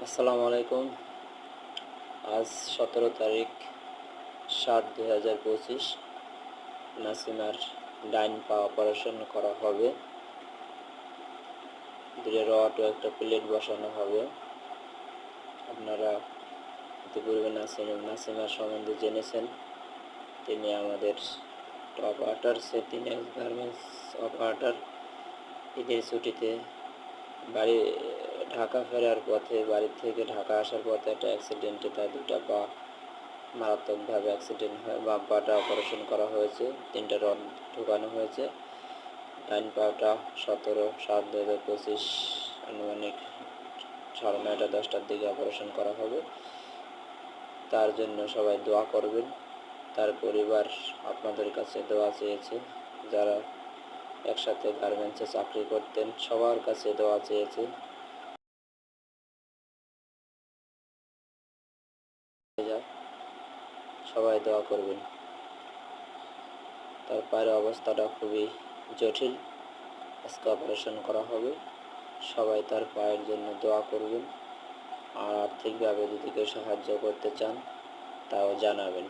আসসালামু আলাইকুম। আজ 17 তারিখ 7/2025। নাসিমার ডাইন পা অপারেশন করা হবে। দুটো রড ও একটা প্লেট বসানো হবে। আপনারা ইতিপূর্বে নাসিমার সম্বন্ধে জেনেছেন। তিনি আমাদের টপ ওয়াটার্সে, তিনি গার্মেন্টস অপারেটর। ঈদের ছুটিতে ঢাকা ফেরার পথে, বাড়ি থেকে ঢাকা আসার পথে একটা অ্যাক্সিডেন্টে তার দুটা পা মারাত্মকভাবে অ্যাক্সিডেন্ট হয়। বাম পাটা অপারেশন করা হয়েছে, 3টা রড ঢোকানো হয়েছে। ডাইন পাটা 17/7/2025 আনুমানিক 9:30-10টার দিকে অপারেশন করা হবে। তার জন্য সবাই দোয়া করবেন। তার পরিবার আপনাদের কাছে দোয়া চেয়েছে। যারা একসাথে গার্মেন্টসে চাকরি করতেন সবার কাছে দোয়া চেয়েছে। সবাই দোয়া করবেন। তার পায়ের অবস্থাটা খুবই জটিল। আজকে অপারেশন করা হবে। সবাই তার পায়ের জন্য দোয়া করবেন। আর আর্থিকভাবে যদি কেউ সাহায্য করতে চান তাও জানাবেন।